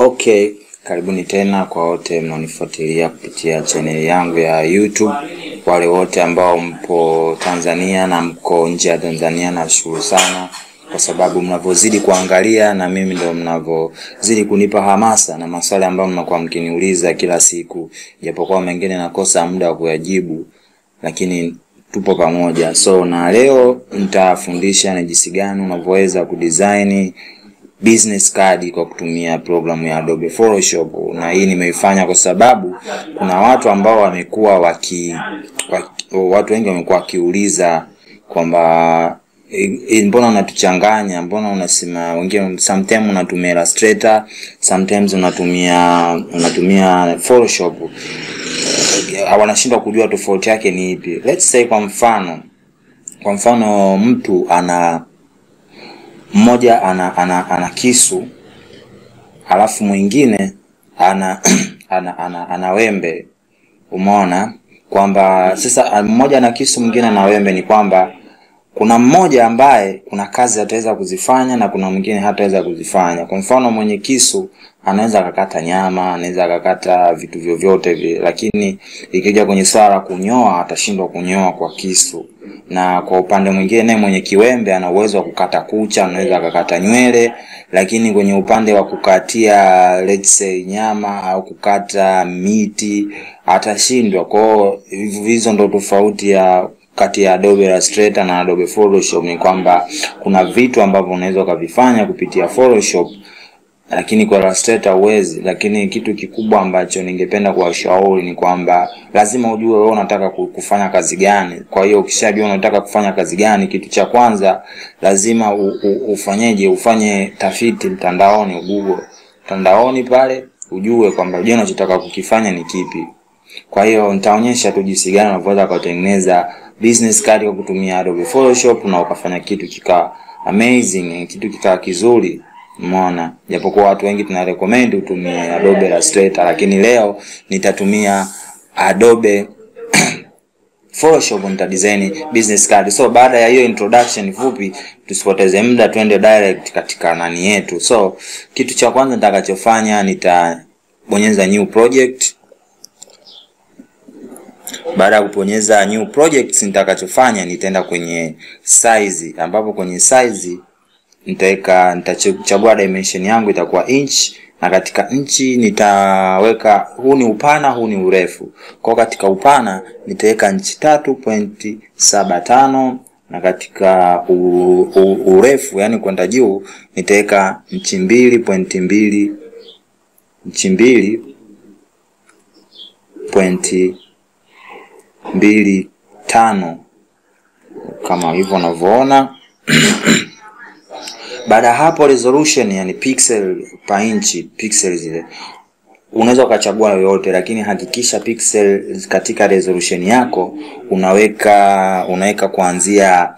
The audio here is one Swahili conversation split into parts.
Okay, karibuni tena kwa wote mnaonifuatilia kupitia channel yangu ya YouTube. Wale wote ambao mpo Tanzania na mko nje ya Tanzania, nashukuru sana kwa sababu mnavozidi kuangalia na mimi ndio mnavozidi kunipa hamasa na maswali ambayo mnakuwa mkiniuliza kila siku. Japokuwa mengine nakosa muda wa kuyajibu, lakini tupo pamoja. So na leo nitafundisha ni jinsi gani unavyoweza kudesign business card kwa kutumia programu ya Adobe Photoshop. Na hii nimeifanya kwa sababu kuna watu ambao wamekuwa watu wengi wamekuwa wakiuliza kwamba mbona unatuchanganya, mbona unasema wengine sometimes unatumia Illustrator, sometimes unatumia Photoshop. Wanashindwa kujua tofauti yake ni ipi. Let's say kwa mfano mtu mmoja ana kisu, alafu mwingine ana wembe. Umeona kwamba sasa mmoja ana kisu mwingine ana wembe, ni kwamba kuna mmoja ambaye kuna kazi ataweza kuzifanya na kuna mwingine hataweza kuzifanya. Kwa mfano mwenye kisu anaweza kukata nyama, anaweza kukata vitu vyovyote vile, lakini ikija kwenye swala kunyoa atashindwa kunyoa kwa kisu. Na kwa upande mwingine mwenye kiwembe ana uwezo wa kukata kucha, anaweza kukata nywele, lakini kwenye upande wa kukatia let's say nyama au kukata miti atashindwa. Kwa hizo ndo tofauti ya kati ya Adobe Illustrator na Adobe Photoshop, ni kwamba kuna vitu ambavyo unaweza kuvifanya kupitia Photoshop lakini kwa Illustrator huwezi. Lakini kitu kikubwa ambacho ningependa kuwashauri ni kwamba lazima ujue wewe unataka kufanya kazi gani. Kwa hiyo ukishajua unataka kufanya kazi gani, kitu cha kwanza lazima ufanye tafiti mtandaoni, Google mtandaoni pale ujue kwamba je, unachotaka kukifanya ni kipi. Kwa hiyo nitaonyesha tu jinsi gani unaweza kutengeneza business card kwa kutumia Adobe Photoshop na ukafanya kitu kikawa amazing, kitu kikawa kizuri. Umeona, japokuwa watu wengi tunarecommend utumie Adobe Illustrator, lakini leo nitatumia Adobe Photoshop nitadesign business card. So baada ya hiyo introduction fupi, tusipoteze muda, twende direct katika nani yetu. So kitu cha kwanza nitakachofanya, nitabonyeza new project. Baada ya kubonyeza new project, nitakachofanya nitaenda kwenye size, ambapo kwenye size nitachagua dimension yangu itakuwa inch, na katika inchi nitaweka huu ni upana, huu ni urefu. Kwa katika upana nitaweka inchi 3.75 na katika urefu yani kwenda juu nitaweka inchi 2.25 kama hivyo unavyoona. Baada hapo resolution, yani pixel per inch, pixels zile unaweza ukachagua yoyote, lakini hakikisha pixel katika resolution yako unaweka kuanzia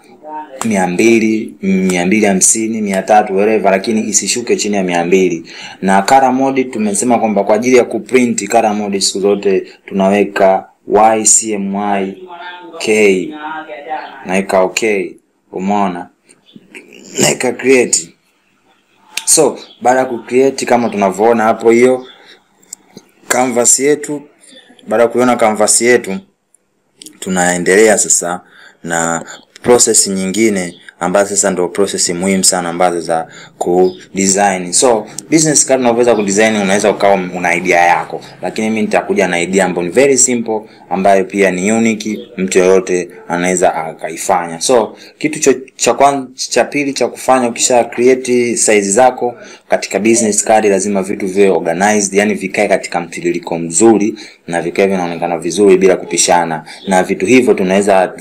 200, 250, 300 whatever, lakini isishuke chini ya 200. Na color mode tumesema kwamba kwa ajili ya kuprint color mode siku zote tunaweka YCMYK, naweka okay. Umeona, naweka create. So baada ya kucreate kama tunavyoona hapo hiyo canvas yetu, baada ya kuona canvas yetu tunaendelea sasa na process nyingine ambazo sasa ndio process muhimu sana ambazo za kudesign. So business card unaweza kudesign, unaweza ukawa una idea yako, lakini mimi nitakuja na idea ambayo ni very simple, ambayo pia ni unique, mtu yote anaweza akaifanya. So kitu cha kwanza cha pili cha kufanya, ukisha create size zako katika business card, lazima vitu viwe organized, yani vikae katika mtiririko mzuri na vikae vinaonekana vizuri bila kupishana. Na vitu hivyo tunaweza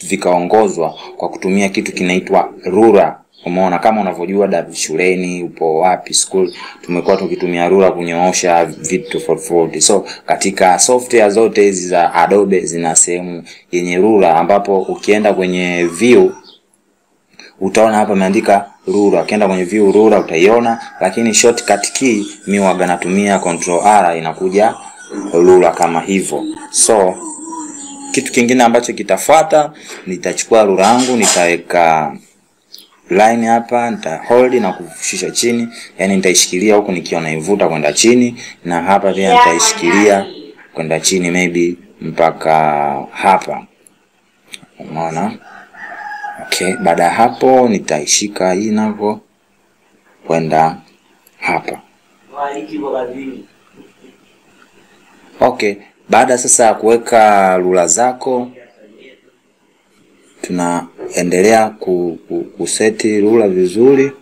vikaongozwa kwa kutumia kitu kinaitwa ruler. Umeona, kama unavyojua shuleni, upo wapi, school, tumekuwa tukitumia ruler kunyoosha vitu tofauti. So katika software zote hizi za Adobe zina sehemu yenye ruler, ambapo ukienda kwenye view utaona hapa imeandika ruler. Ukienda kwenye view ruler utaiona, lakini shortcut key mimi huwa natumia Control R, inakuja ruler kama hivyo. So kitu kingine ambacho kitafuata, nitachukua ruler yangu, nitaweka line hapa, nita hold na kushusha chini, yani nitaishikilia huku nikiwa naivuta kwenda chini, na hapa pia nitaishikilia kwenda chini maybe mpaka hapa. Unaona? Okay, baada ya hapo nitaishika hii nako kwenda hapa. Okay, baada sasa ya kuweka rula zako, tunaendelea kuseti rula vizuri.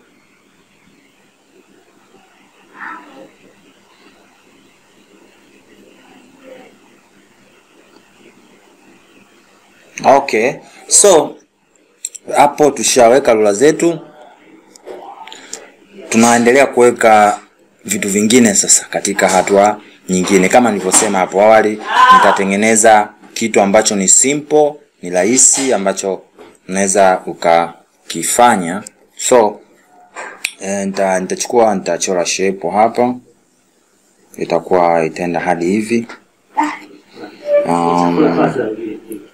Okay, so hapo tushaweka rula zetu, tunaendelea kuweka vitu vingine sasa katika hatua nyingine. Kama nilivyosema hapo awali, nitatengeneza kitu ambacho ni simple, ni rahisi, ambacho unaweza ukakifanya. So nitachora shape hapa, itakuwa itaenda hadi hivi.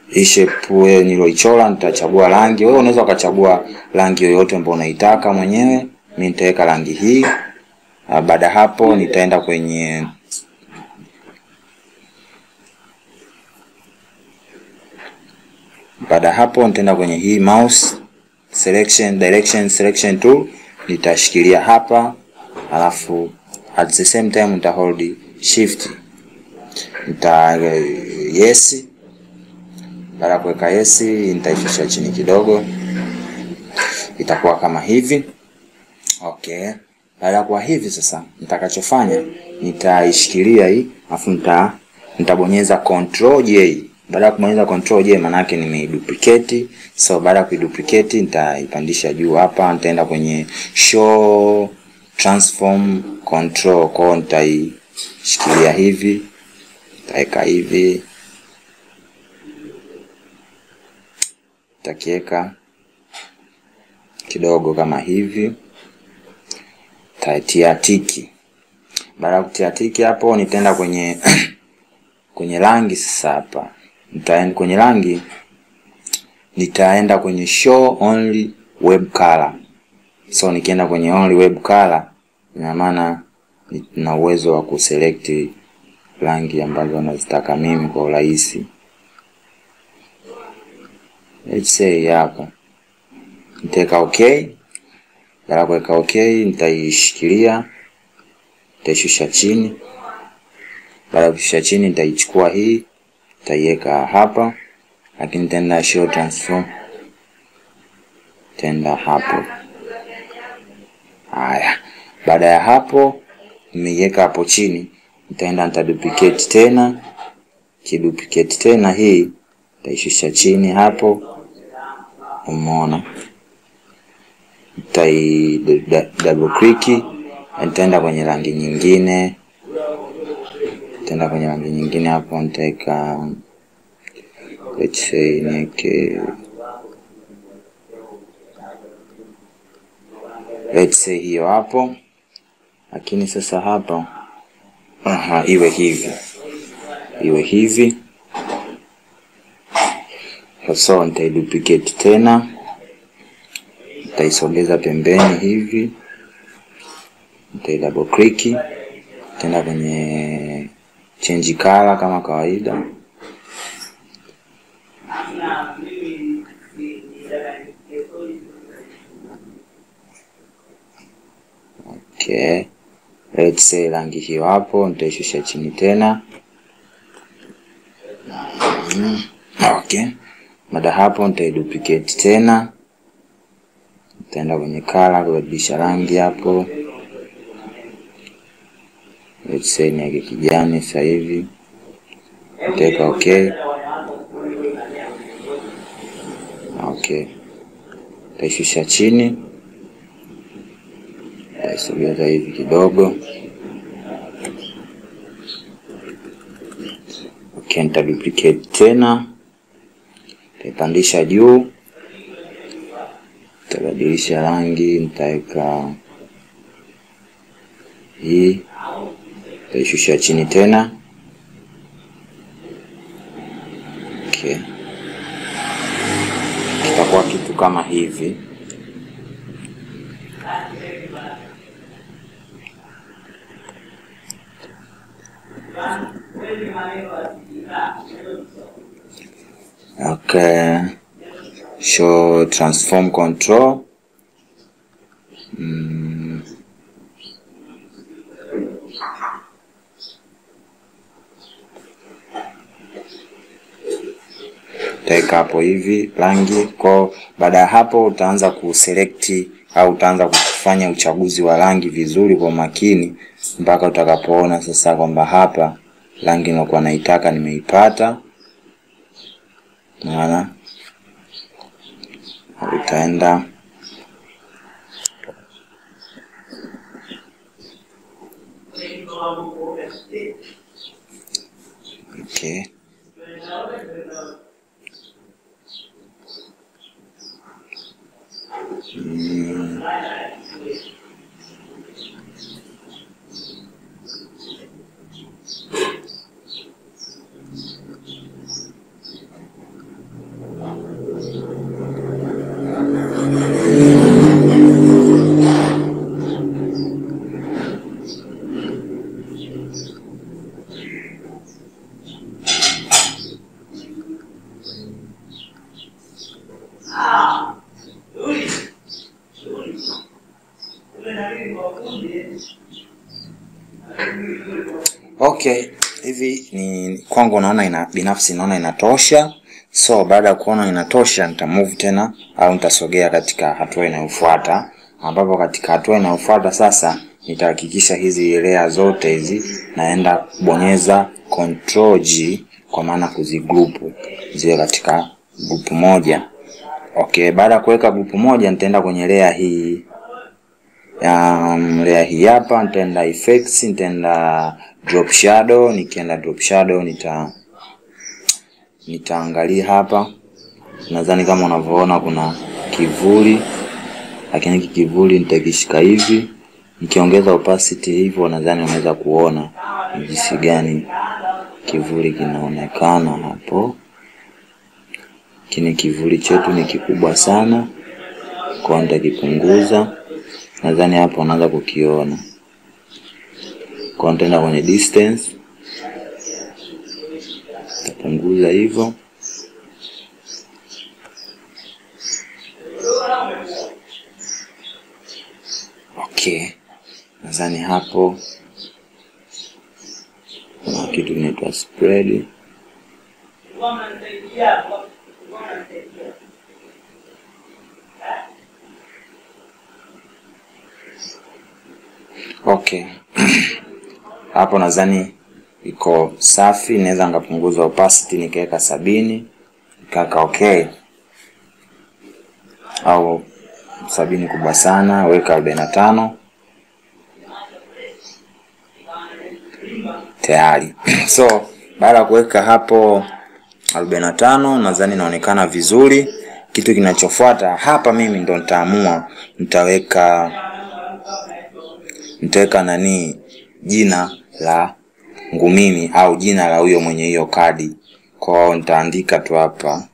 Hii shape niloichora, nitachagua rangi. Wewe unaweza ukachagua rangi yoyote ambayo unaitaka mwenyewe. Mimi nitaweka rangi hii. Baada hapo nitaenda kwenye hii mouse direction selection tool, nitashikilia hapa, alafu at the same time nita hold shift, yes. Baada kuweka yes, nitaishusha chini kidogo, itakuwa kama hivi. Okay, baada kwa hivi sasa nitakachofanya, nitaishikilia hii, alafu nitabonyeza Control J. Baada ya kubonyeza Control J, maana yake nimeiduplicate. So baada ya kuiduplicate, nitaipandisha juu hapa, nitaenda kwenye show transform control, kwa nitaishikilia hivi, nitaweka hivi, nitakiweka kidogo kama hivi, nitatia tiki. Baada ya kutia tiki hapo, nitaenda kwenye kwenye rangi sasa. Hapa nitaenda kwenye rangi, nitaenda kwenye show only web color. So nikienda kwenye only web color, ina maana nina uwezo wa kuselect rangi ambazo nazitaka mimi kwa urahisi. Let's say hapa nitaweka okay. Baada kuweka okay, nitaishikilia, nitaishusha chini. Baada ya kushusha chini, nitaichukua hii, nitaiweka hapa, lakini nitaenda show transform, tenda hapo. Haya, baada ya hapo nimeiweka hapo chini, nitaenda nitaduplicate tena, kiduplicate tena hii, nitaishusha chini hapo. Umeona? Nitai double click, nitaenda kwenye rangi nyingine. Hapo nitaweka, let's say hiyo hapo. Lakini sasa hapa iwe hivi. So nitaiduplicate tena, nitaisogeza pembeni hivi, nitai double click, tena kwenye change color kama kawaida. Okay, let's say rangi hiyo hapo, nitaishusha chini tena. Okay, baada hapo nitaiduplicate tena, nitaenda kwenye color kubadilisha rangi hapo. Let's say ni kijani sasa hivi, nitaweka okay. Okay, nitaishusha chini, nitaisogeza hivi kidogo. Okay, nitaduplicate tena, nitaipandisha juu, nitabadilisha rangi, nitaweka hii, nitaishusha chini tena. Okay, kitakuwa kitu kama hivi. Okay, show transform control. Teka hapo hivi rangi. Kwa baada ya hapo utaanza kuselect au utaanza kufanya uchaguzi wa rangi vizuri kwa makini mpaka utakapoona sasa kwamba hapa rangi nilikuwa naitaka nimeipata. Maana utaenda okay. Okay, hivi ni kwangu naona binafsi naona inatosha. So baada ya kuona inatosha nita move tena au nitasogea katika hatua inayofuata, ambapo katika hatua inayofuata sasa nitahakikisha hizi layer zote hizi naenda kubonyeza Control G kwa maana kuzigroup ziwe katika group moja. Okay, baada ya kuweka group moja nitaenda kwenye layer hii. Layer hii hapa nitaenda effects, nitaenda drop shadow. Nikienda drop shadow nitaangalia hapa. Nadhani kama unavyoona kuna kivuli, lakini hiki kivuli nitakishika hivi. Nikiongeza opacity hivyo nadhani unaweza kuona jinsi gani kivuli kinaonekana hapo. Kini kivuli chetu ni kikubwa sana, kwa nitakipunguza. Nadhani hapo unaanza kukiona. Kwa nitaenda kwenye distance, tapunguza hivyo. Okay, nadhani hapo kuna kitu kinaitwa spread. Okay. Hapo nadhani iko safi. Naweza ngapunguza opacity nikaweka 70, nikaka okay. Au 70 kubwa sana, weka 45. Tayari. So baada ya kuweka hapo 45 nadhani inaonekana vizuri. Kitu kinachofuata hapa mimi ndo nitaamua nitaweka nani jina la ngumimi au jina la huyo mwenye hiyo kadi. Kwa nitaandika tu hapa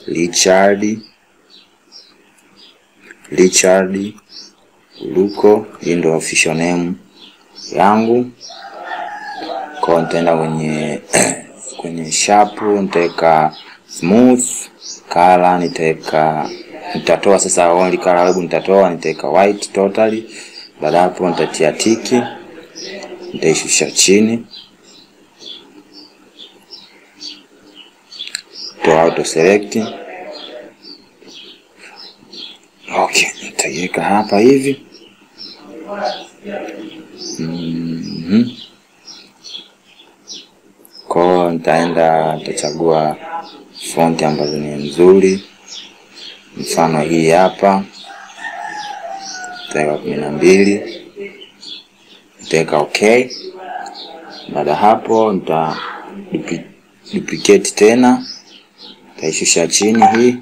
Richard Luko. Hii ndio official name yangu. Kwa nitaenda kwenye sharp, nitaweka smooth color, nitatoa sasa only color hebu nitaweka white totally. Baada hapo nitatia tiki, nitaishusha chini, to auto select. Okay, nitaiweka hapa hivi. Kwa nitachagua font ambazo ni nzuri. Mfano hii hapa nitaweka 12, nitaweka okay. Baada hapo nita duplicate tena, nitaishusha chini hii.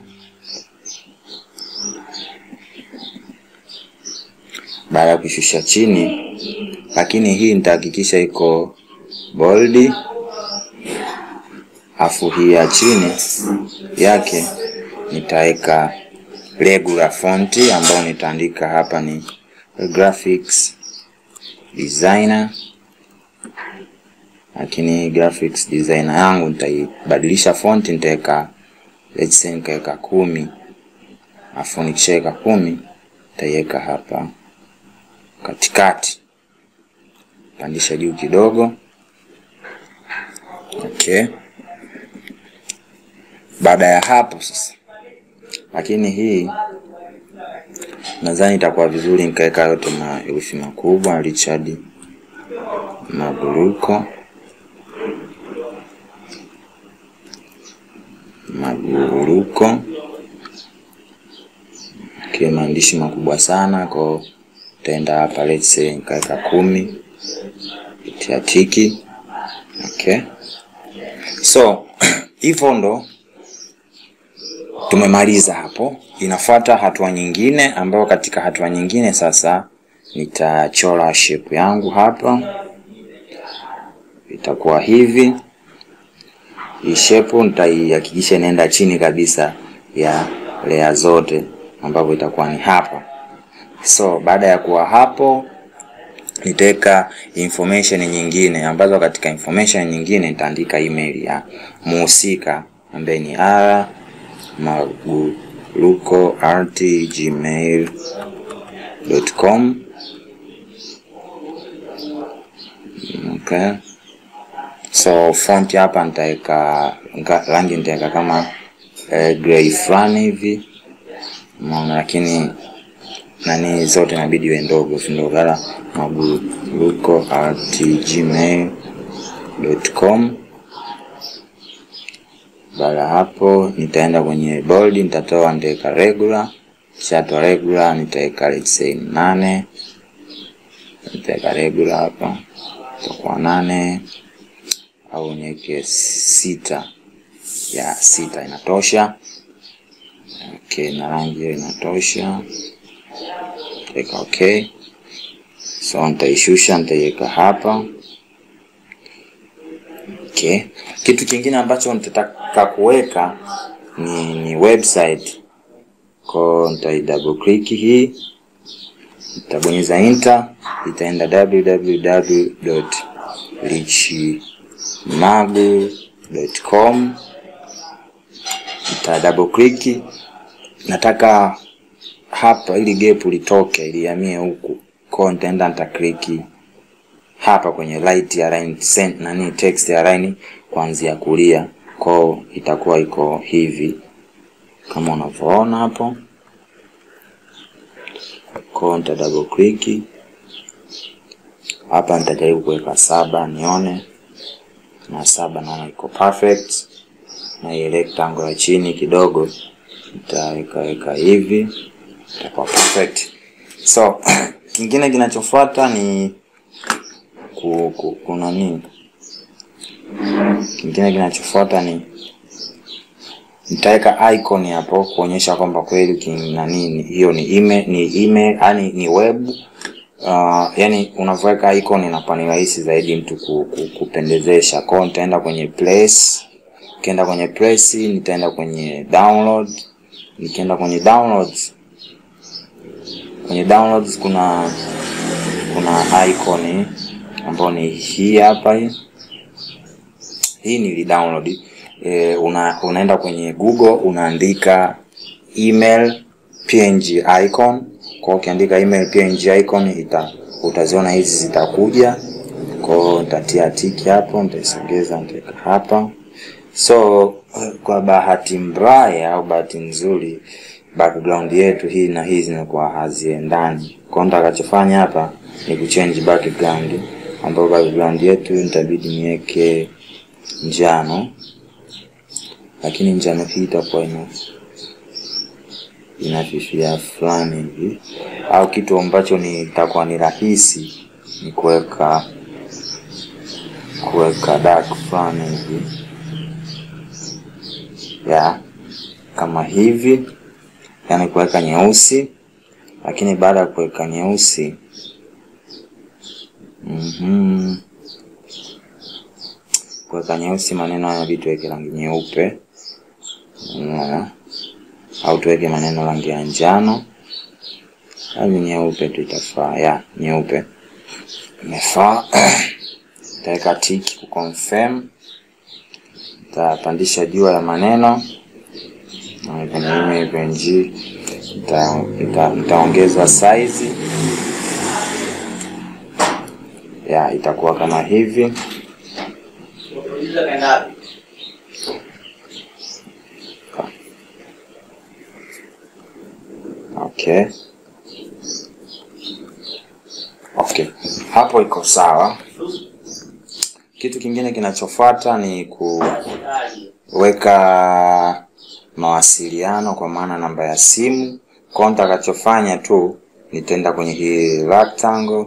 Baada ya kushusha chini, lakini hii nitahakikisha iko bold. Afu hii ya chini yake nitaweka regular font ambayo nitaandika hapa ni graphics designer. lakini graphics designer yangu nitaibadilisha font, nitaweka let's say nikaweka 10, afu nikishaweka 10 nitaiweka hapa katikati, pandisha juu kidogo. Okay, baada ya hapo sasa, lakini hii nadhani itakuwa vizuri nikaweka yote na herufi makubwa, Richard Maguruko. Okay, maandishi makubwa sana, kwa tenda hapa let's say nikaweka 10, itia tiki. Okay, so hivyo ndo tumemaliza hapo. Inafuata hatua nyingine, ambayo katika hatua nyingine sasa nitachora shape yangu hapa. Itakuwa hivi. Hii shape nitaihakikisha inaenda chini kabisa ya layer zote, ambapo itakuwa ni hapa. So baada ya kuwa hapo, nitaweka information nyingine, ambazo katika information nyingine nitaandika email ya muhusika ambaye ni maguruko@gmail.com. Okay, so font hapa nitaweka rangi, nitaweka kama gray fulani hivi, lakini nani zote inabidi iwe ndogo, ndio gala maguruko@gmail.com. Baada hapo nitaenda kwenye bold, nitatoa nitaweka regular, kisha regular nitaweka let's say 8, nitaweka regular hapa itakuwa 8 au niweke 6. Ya 6 inatosha. Okay, na rangi hiyo inatosha. Weka okay. So nitaishusha, nitaiweka hapa. Okay, kitu kingine ambacho nitataka kuweka ni website. Kwa nitai double click hii, nitabonyeza enter, itaenda www.richmagu.com. nita double click. Nataka hapa ili gap litoke, ili hamie huku. Kwa nitaenda nita click hapa kwenye right align text align kuanzia kulia. Kwa itakuwa iko hivi kama unavyoona hapo. Kwa nita double click hapa, nitajaribu kuweka 7 nione, na 7 naona iko perfect. Na ile rectangle ya chini kidogo nitaweka hivi, itakuwa perfect. So kingine kinachofuata ni kuna nini? Kingine kinachofuata ni nitaweka icon hapo kuonyesha kwamba kweli kina nini. Hiyo ni email, yani ni web. Yani unaweka icon inakuwa ni rahisi zaidi mtu kupendezesha. Kwa nitaenda kwenye place, nikienda kwenye place nitaenda kwenye download. Nikienda kwenye downloads, kuna icon ambayo ni hii hapa hii. Hii ni download. Unaenda kwenye Google, unaandika email png icon. Kwa ukiandika email png icon utaziona hizi zitakuja. Kwa nitatia tiki hapo, nitaisogeza nitaweka hapa. So kwa bahati mbaya au bahati nzuri, background yetu hii na hizi zinakuwa haziendani. Kwa nitakachofanya hapa ni kuchange background, ambapo background yetu nitabidi niweke njano, lakini njano hii itakuwa inafifia fulani hivi, au kitu ambacho itakuwa ni rahisi ni kuweka dark fulani hivi, ya kama hivi, yani kuweka nyeusi. Lakini baada ya kuweka nyeusi, kuweka nyeusi, maneno haya vitu weke rangi nyeupe, au tuweke maneno rangi ya njano, au nyeupe tu itafaa. Ya nyeupe imefaa. nitaweka tick ku confirm. Nitapandisha juu ya maneno na kwenye email PNG nitaongeza size ya, itakuwa kama hivi. Okay. Hapo iko sawa. Kitu kingine kinachofuata ni kuweka mawasiliano, kwa maana namba ya simu. Kwa nitakachofanya tu nitaenda kwenye hii rectangle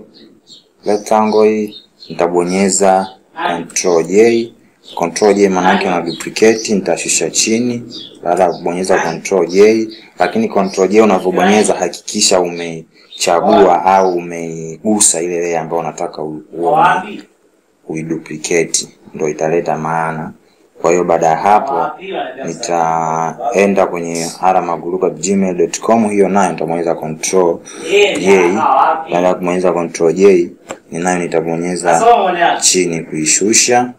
hii, nitabonyeza Control J maana yake na duplicate, nitashusha chini baada ya kubonyeza Control J. Lakini Control J unavobonyeza hakikisha umechagua au umegusa ile layer ambayo unataka uiduplicate, ndio italeta maana. Kwa hiyo baada ya hapo nitaenda kwenye aramaguru@gmail.com, hiyo nayo nitabonyeza Control J. Baada ya kubonyeza Control J ninayo nitabonyeza chini kuishusha.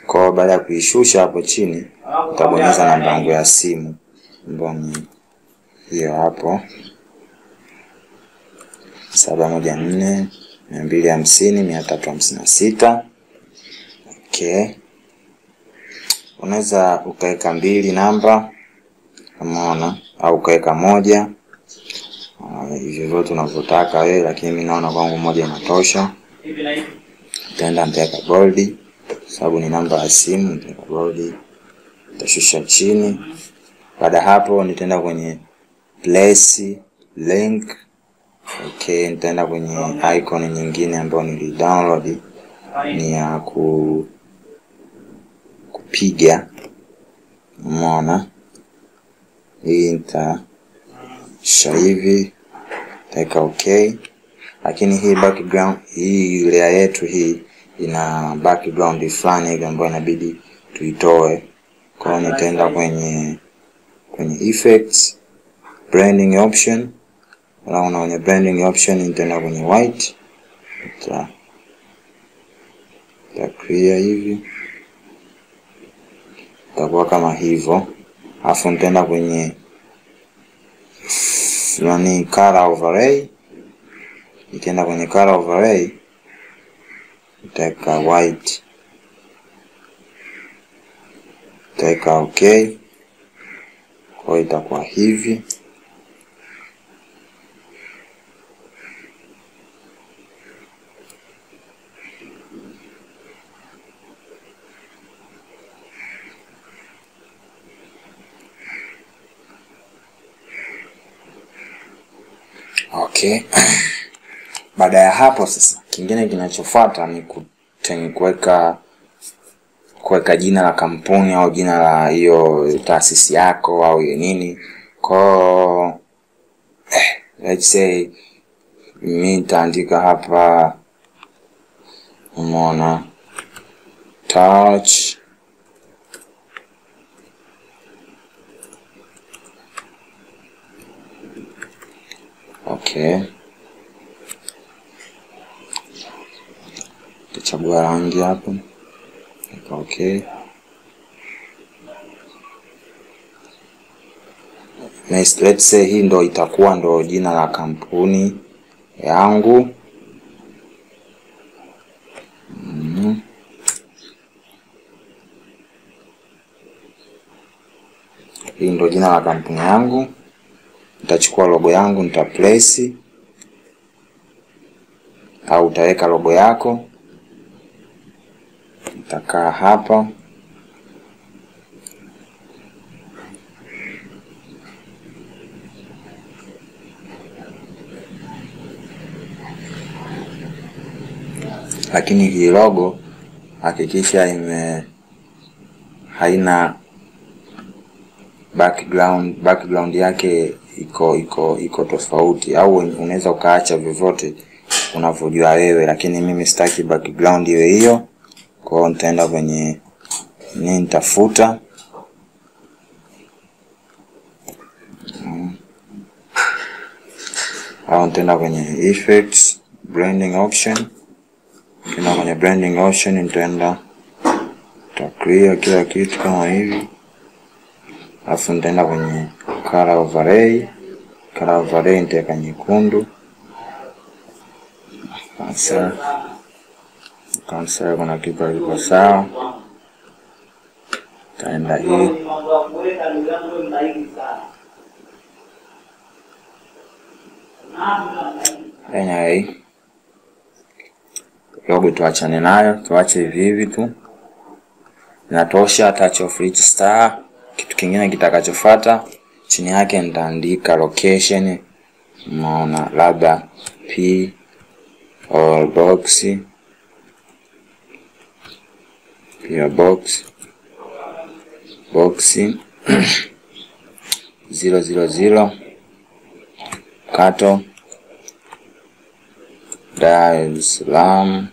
Kwa baada ya kuishusha hapo chini nitabonyeza namba yangu ya simu ambayo hiyo hapo 714-250-356. Okay. Unaweza ukaweka 2 namba umeona, au ukaweka 1, hivyo vyote unavyotaka wewe, lakini mimi naona kwangu 1 inatosha. Nitaenda nitaweka bold sababu ni namba ya simu, nitaweka bold, nitashusha chini. Baada hapo nitaenda kwenye place link. Okay, nitaenda kwenye icon nyingine ambayo nilidownload, ni ya kupiga. Umeona? Hii nitasha hivi, nitaweka okay. Lakini hii background, hii layer yetu hii ina background fulani hivi ambayo inabidi tuitoe. Kwa hiyo nitaenda kwenye effects, blending option. Unaona kwenye blending option nitaenda kwenye white. nita clear hivi. Itakuwa kama hivyo. Alafu nitaenda kwenye color overlay. Nitaenda kwenye color overlay, nitaweka white, nitaweka okay. Kwa hiyo itakuwa hivi. Okay. Baada ya hapo sasa, kingine kinachofuata ni kuweka jina la kampuni au jina la hiyo taasisi yako au nini. Kwa let's say mimi nitaandika hapa, umeona, touch okay. Chagua rangi hapo. Okay. Let's say hii ndo itakuwa ndo jina la kampuni yangu. Hii ndo jina la kampuni yangu. Nitachukua logo yangu, nita place au utaweka logo yako. Nitakaa hapa. Lakini hii logo hakikisha haina background yake iko tofauti, au unaweza ukaacha vyovyote unavyojua wewe, lakini mimi sitaki background iwe hiyo. Kwa hiyo nitaenda kwenye nitafuta au nitaenda kwenye effects, blending option. Tena kwenye blending option nitaenda clear kila kitu kama hivi. Alafu nitaenda kwenye color overlay. Color overlay nitaweka nyekundu. Cancel kuna kitu hakipo sawa. Taenda hii. Anyway, logo tuachane nayo, tuache hivi hivi tu. Inatosha. Touch of each star. Kitu kingine kitakachofuata chini yake nitaandika location. Unaona, labda P or box. Pia box 000 Kato, Dar es Salaam,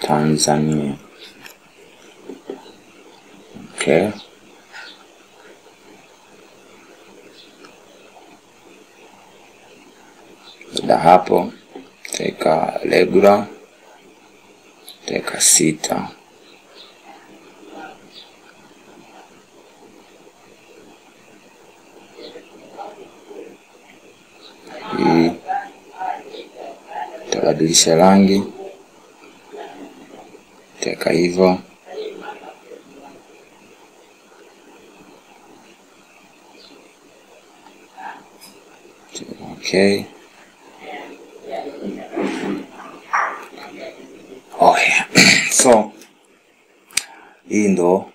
Tanzania. Okay. Baada hapo teka regular, teka 6. Hii tabadilisha rangi, teka hivyo. Okay. So hii ndo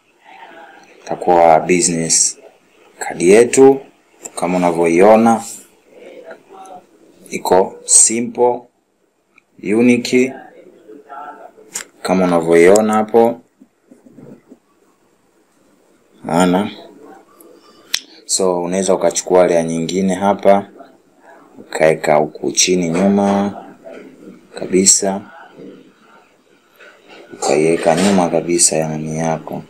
itakuwa business card yetu. Kama unavyoiona iko simple, unique kama unavyoiona hapo. Maana so unaweza ukachukua layer nyingine hapa ukaweka huku chini nyuma kabisa, ukaiweka nyuma kabisa ya nani yako.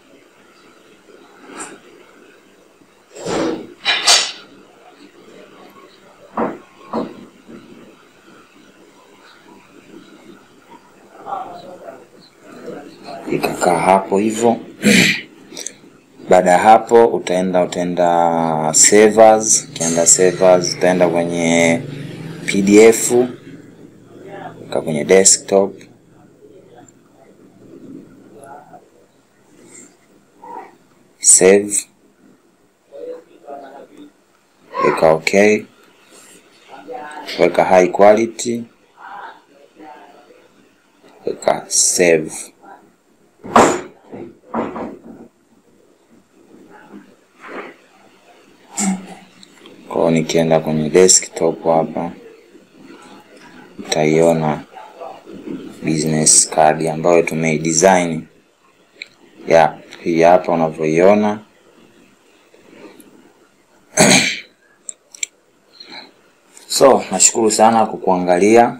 Ikakaa hapo hivyo. Baada hapo utaenda savers. Ukienda savers utaenda kwenye PDF, kwenye desktop, save, weka okay, weka high quality, weka save. Kwa nikienda kwenye desktop hapa utaiona business card ambayo tumeidesign. Hii hapa unavyoiona. So nashukuru sana kwa kuangalia.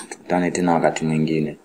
Tukutane tena wakati mwingine.